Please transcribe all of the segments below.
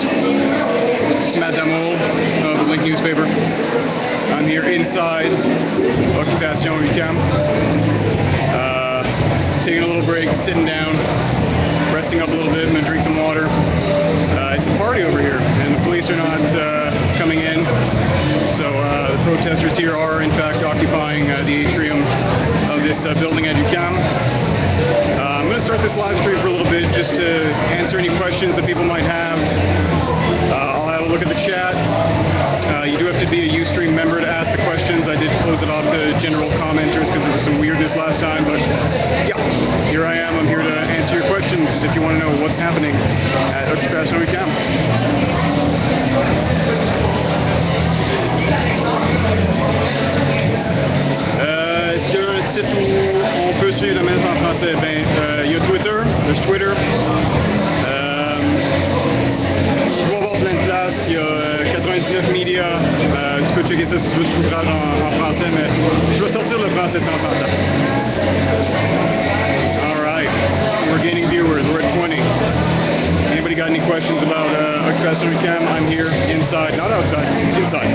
viewers. It's Matt Damour of the Link newspaper. I'm here inside Occupation UQAM. Taking a little break, sitting down, resting up a little bit. I'm going to drink some water. It's a party over here, and the police are not coming in. So the protesters here are, in fact, occupying the atrium of this building at UQAM. I'm going to start this live stream for a little bit just to answer any questions that people might have. I'll have a look at the chat. You do have to be a Ustream member to ask the questions. I did close it off to general commenters because there was some weirdness last time, but yeah, here I am. I'm here to answer your questions if you want to know what's happening at Occupation UQAM. Est-ce qu'il y a un site où on peut suivre la manif en français? Ben, il y a Twitter, there's Twitter. Il doit y avoir plein de places, il y a 99 Media, tu peux checker ça si tu veux du ouvrage en français, mais je vais sortir le français de temps en temps. Alright, we're gaining viewers, we're at 20. Anybody got any questions about Occupation UQAM? I'm here, inside, not outside, inside.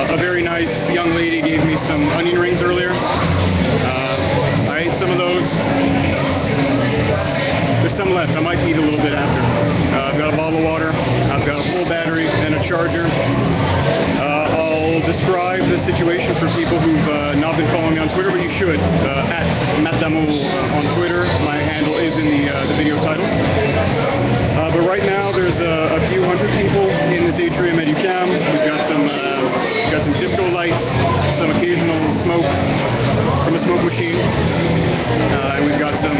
A very nice young lady gave me some onion rings earlier. I ate some of those. There's some left. I might eat a little bit after. I've got a bottle of water. I've got a full battery and a charger. I'll describe the situation for people who've not been following me on Twitter, but you should. At Matt Damour on Twitter. My handle is in the video title. But right now, there's a few hundred people in this atrium at UQAM. We've got some disco lights, some occasional smoke from a smoke machine. And we've got some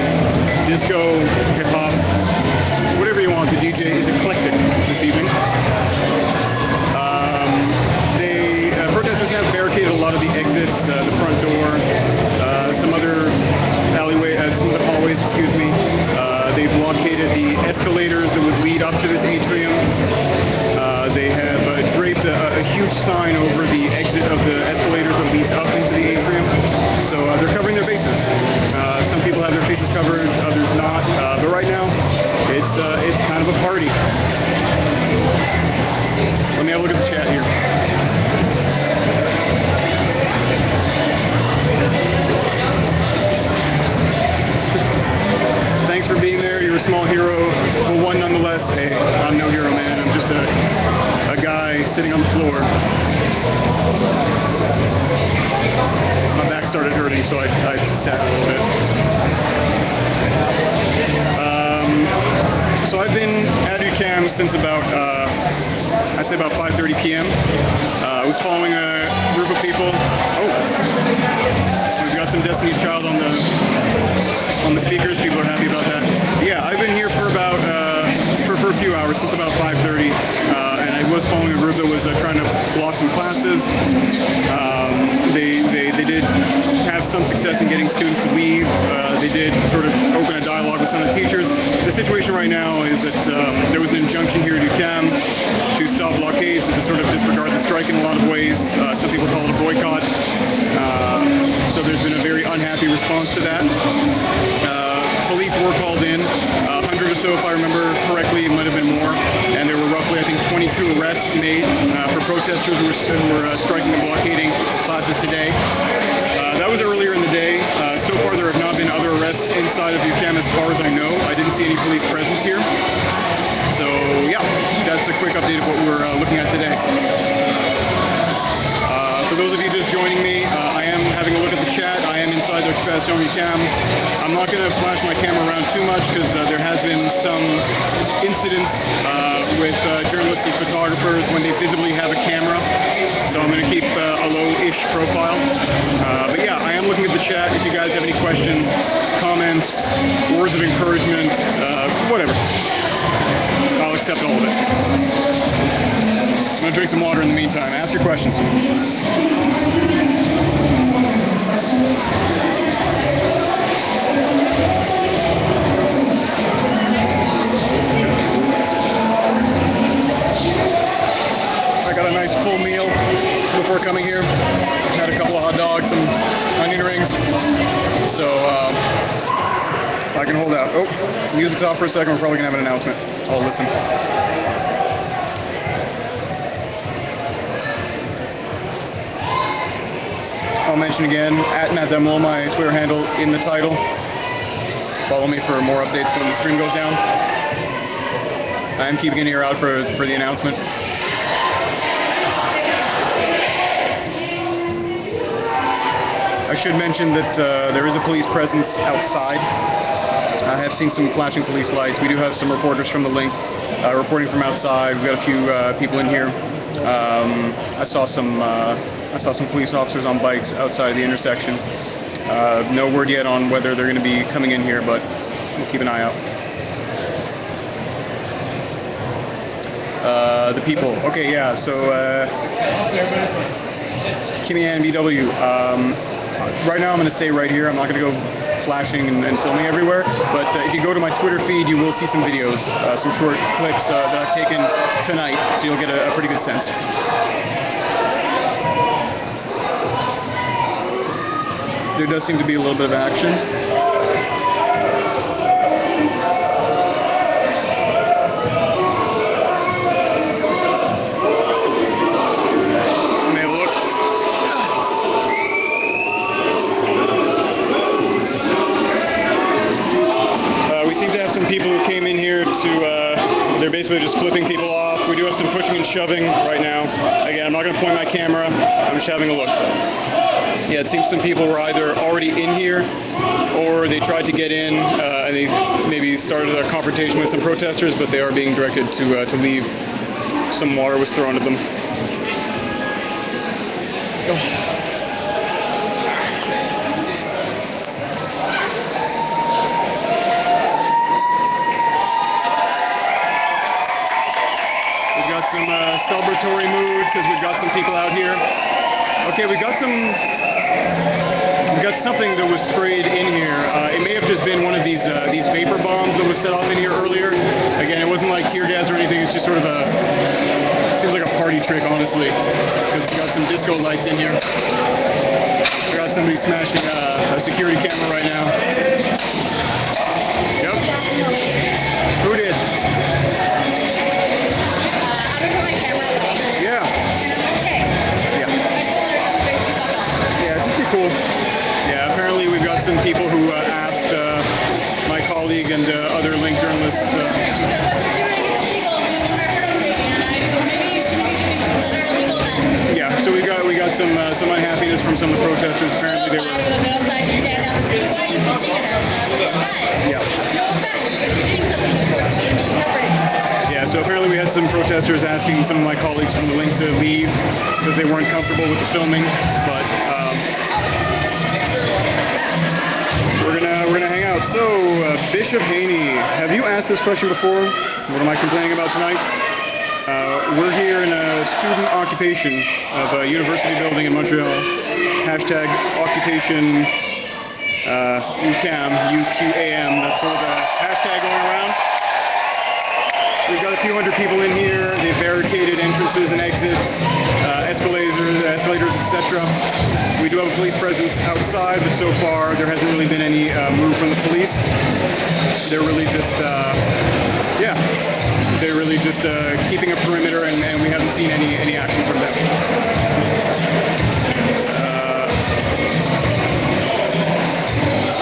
disco, hip-hop, whatever you want. The DJ is eclectic this evening. Protesters have barricaded a lot of the exits, the front door, some other some of the hallways, excuse me. They've blockaded the escalators that would lead up to this atrium. They have draped a huge sign over the exit of the escalators that leads up into the atrium. So they're covering their faces. Some people have their faces covered, others not. But right now, it's kind of a party. Let me have a look at the chat here. Thanks for being there. You're a small hero, but one nonetheless. Hey, I'm no hero, man. I'm just a guy sitting on the floor. My back started hurting, so I sat a little bit. So I've been at UQAM since about, I'd say about 5:30 p.m. I was following a group of people. Oh, we've got some Destiny's Child on the speakers. People are happy about that. Yeah, I've been here for about for a few hours, since about 5:30, and I was following a group that was trying to block some classes. They did have some success in getting students to leave. They did sort of open a dialogue with some of the teachers. The situation right now is that there was an injunction here at UQAM to stop blockades and to sort of disregard the strike in a lot of ways. Some people call it a boycott. So there's been a very unhappy response to that. Police were called in, 100 or so if I remember correctly, it might have been more, and there were roughly, I think, 22 arrests made for protesters who were striking and blockading classes today. That was earlier in the day. So far there have not been other arrests inside of UQAM as far as I know. I didn't see any police presence here. So yeah, that's a quick update of what we're looking at today. For those of you just joining me, I am having a look at the chat. I am inside the Occupation UQAM. I'm not going to flash my camera around too much because there has been some incidents with journalists and photographers when they visibly have a camera. So I'm going to keep a low-ish profile. But yeah, I am looking at the chat. If you guys have any questions, comments, words of encouragement, whatever, I'll accept all of it. I'm going to drink some water in the meantime. Ask your questions. I got a nice full meal before coming here. Had a couple of hot dogs, some onion rings. So I can hold out. Oh, music's off for a second. We're probably gonna have an announcement. I'll listen. I'll mention again, at Matt Demlo, my Twitter handle in the title. Follow me for more updates when the stream goes down. I am keeping an ear out for the announcement. I should mention that there is a police presence outside. I have seen some flashing police lights. We do have some reporters from the link reporting from outside. We've got a few people in here. I saw some police officers on bikes outside of the intersection. No word yet on whether they're going to be coming in here, but we'll keep an eye out. The people. Okay, yeah. So Kimmy Ann BW. Right now I'm going to stay right here. I'm not going to go flashing and filming everywhere. But if you go to my Twitter feed, you will see some videos, some short clips that I've taken tonight, so you'll get a pretty good sense. There does seem to be a little bit of action. Some people who came in here they're basically just flipping people off. We do have some pushing and shoving right now. Again, I'm not going to point my camera. I'm just having a look. Yeah, it seems some people were either already in here or they tried to get in and they maybe started a confrontation with some protesters, but they are being directed to leave. Some water was thrown at them. Oh. Some celebratory mood because we've got some people out here. Okay, we got something that was sprayed in here. It may have just been one of these vapor bombs that was set off in here earlier. Again, it wasn't like tear gas or anything. It's just sort of seems like a party trick, honestly, because we got some disco lights in here. We got somebody smashing a security camera right now. Yep. Who did? Cool. Yeah, apparently we've got some people who asked my colleague and other Link journalists. She said, what they're doing is illegal. We want our privacy, and I said, maybe you shouldn't be doing things that are illegal then. Yeah, so we got some unhappiness from some of the protesters. Apparently they were. Outside to stand up and say, why are you pushing it? Yeah. No offense, because you're doing something of course is going to be interpreted. Yeah, so apparently we had some protesters asking some of my colleagues from the Link to leave because they weren't comfortable with the filming, but. We're gonna hang out. So, Bishop Haney, have you asked this question before? What am I complaining about tonight? We're here in a student occupation of a university building in Montreal. Hashtag occupation UQAM, UQAM. That's sort of the hashtag going around. We've got a few hundred people in here. They've barricaded entrances and exits, escalators, etc. We do have a police presence outside, but so far there hasn't really been any move from the police. They're really just, keeping a perimeter, and we haven't seen any action from them.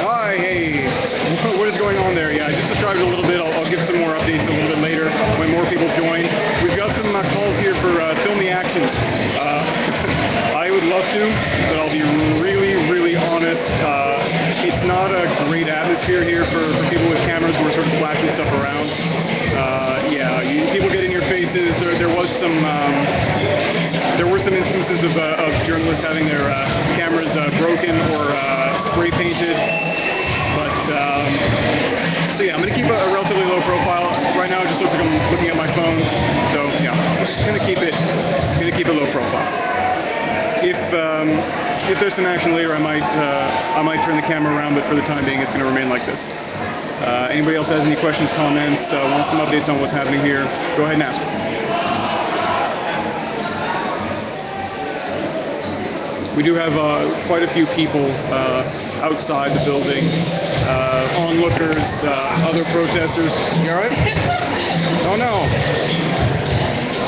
Hi, hey, what is going on there? Yeah, I just described it a little bit. I'll give some more updates a little bit later when more people join. We've got some calls here for Film the Actions. I would love to, but I'll be really, really honest. It's not a great atmosphere here for people with cameras who are sort of flashing stuff around. People get in your faces. There were some instances of journalists having their cameras broken or spray painted. But so yeah, I'm going to keep a relatively low profile. Right now it just looks like I'm looking at my phone. So yeah, I'm going to keep it low profile. If there's some action later, I might turn the camera around, but for the time being, it's going to remain like this. Anybody else has any questions, comments, want some updates on what's happening here, go ahead and ask. We do have quite a few people outside the building, onlookers, other protesters. You all right? Oh no!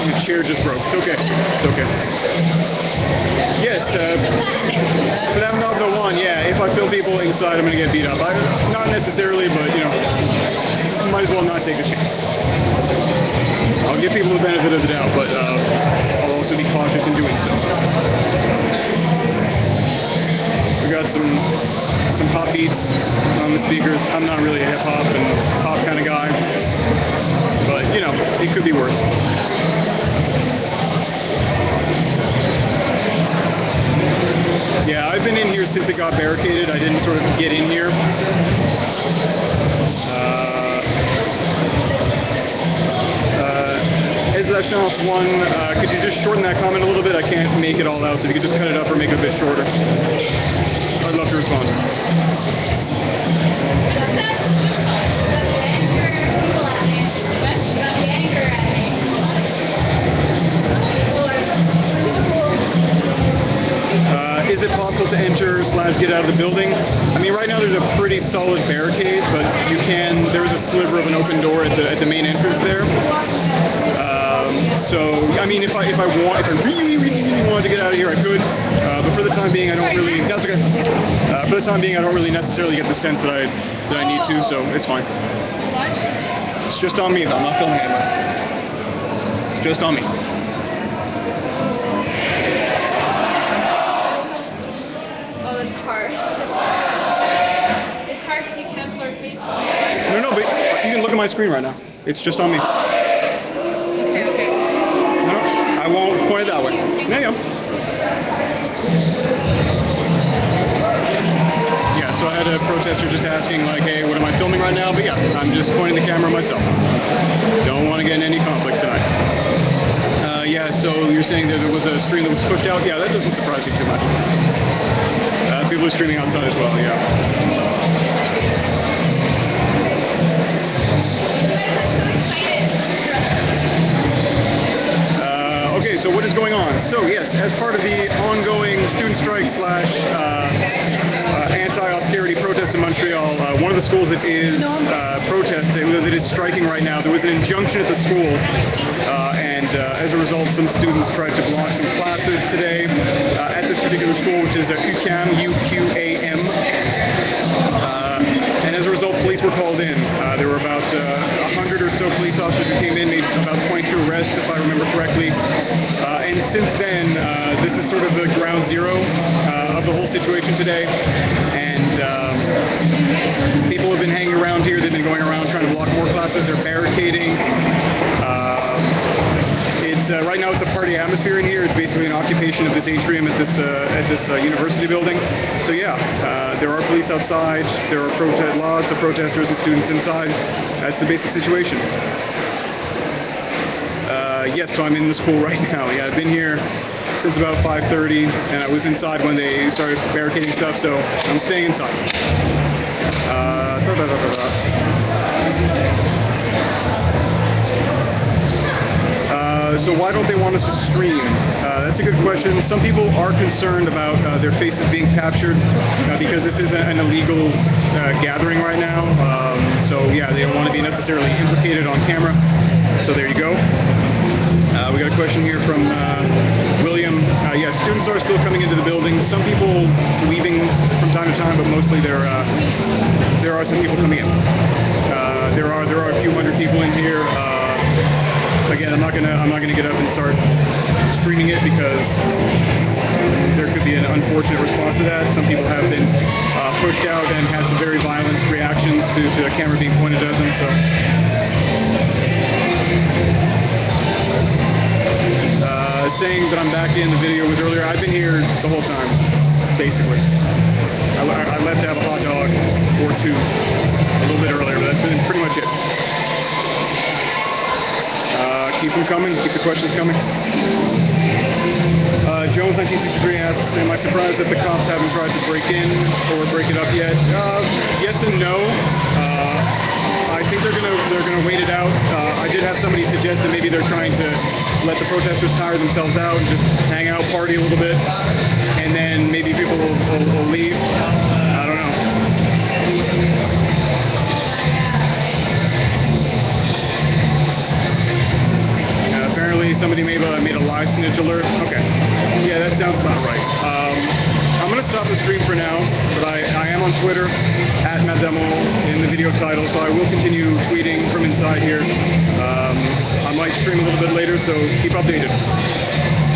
Your chair just broke. It's okay. It's okay. Yes, Phenomenon 1, yeah, if I film people inside, I'm going to get beat up. Not necessarily, but, you know, might as well not take the chance. I'll give people the benefit of the doubt, but I'll also be cautious in doing so. We got some pop beats on the speakers. I'm not really a hip-hop and pop kind of guy, but, you know, it could be worse. Yeah, I've been in here since it got barricaded. I didn't sort of get in here. Chance 1, could you just shorten that comment a little bit? I can't make it all out, so if you could just cut it up or make it a bit shorter. I'd love to respond. Is it possible to enter / get out of the building? I mean, right now there's a pretty solid barricade, but you can. There's a sliver of an open door at the main entrance there. So, I mean, if I really wanted to get out of here, I could. But for the time being, I don't really. That's okay. For the time being, I don't really necessarily get the sense that I need to, so it's fine. It's just on me, though. I'm not filming anyone. It's just on me. It's hard. It's hard because you can't blur faces. No, but you can look at my screen right now. It's just on me. Okay. No, I won't point it that way. There you go. Yeah, so I had a protester just asking, like, hey, what am I filming right now? But yeah, I'm just pointing the camera myself. Don't want to get in any conflicts tonight. Yeah, so you're saying that there was a stream that was pushed out? Yeah, that doesn't surprise me too much. People are streaming outside as well, yeah. Okay, so what is going on? So yes, as part of the ongoing student strike / anti-austerity protest in Montreal, one of the schools that is protesting, that is striking right now, there was an injunction at the school, and as a result, some students tried to block some classes today at this particular school, which is UQAM, UQAM. And as a result, police were called in. There were about 100 or so police officers who came in, made about 22 arrests, if I remember correctly. And since then, this is sort of the ground zero of the whole situation today. And people have been hanging around here. They've been going around trying to block more classes. They're barricading. Right now it's a party atmosphere in here. It's basically an occupation of this atrium at this university building. So yeah, there are police outside. There are lots of protesters and students inside. That's the basic situation. Yes, so I'm in the school right now. Yeah, I've been here since about 5:30, and I was inside when they started barricading stuff, so I'm staying inside. So why don't they want us to stream? That's a good question. Some people are concerned about their faces being captured because this is an illegal gathering right now. So yeah, they don't want to be necessarily implicated on camera. So there you go. We got a question here from William. Yes, students are still coming into the building. Some people leaving from time to time, but mostly there are some people coming in. There are a few hundred people in here. Again, I'm not gonna get up and start streaming it because there could be an unfortunate response to that. Some people have been pushed out and had some very violent reactions to a camera being pointed at them. So. Saying that I'm back in the video was earlier. I've been here the whole time, basically. I left to have a hot dog or two a little bit earlier, but that's been pretty much it. Keep them coming. Keep the questions coming. Jones 1963 asks, am I surprised that the cops haven't tried to break in or break it up yet? Yes and no. I think they're gonna wait it out. I did have somebody suggest that maybe they're trying to let the protesters tire themselves out and just hang out, party a little bit, and then maybe people will leave. I don't know. somebody made a live snitch alert. Okay. Yeah, that sounds about right. I'm going to stop the stream for now, but I am on Twitter, @MattDemo in the video title, so I will continue tweeting from inside here. I might stream a little bit later, so keep updated.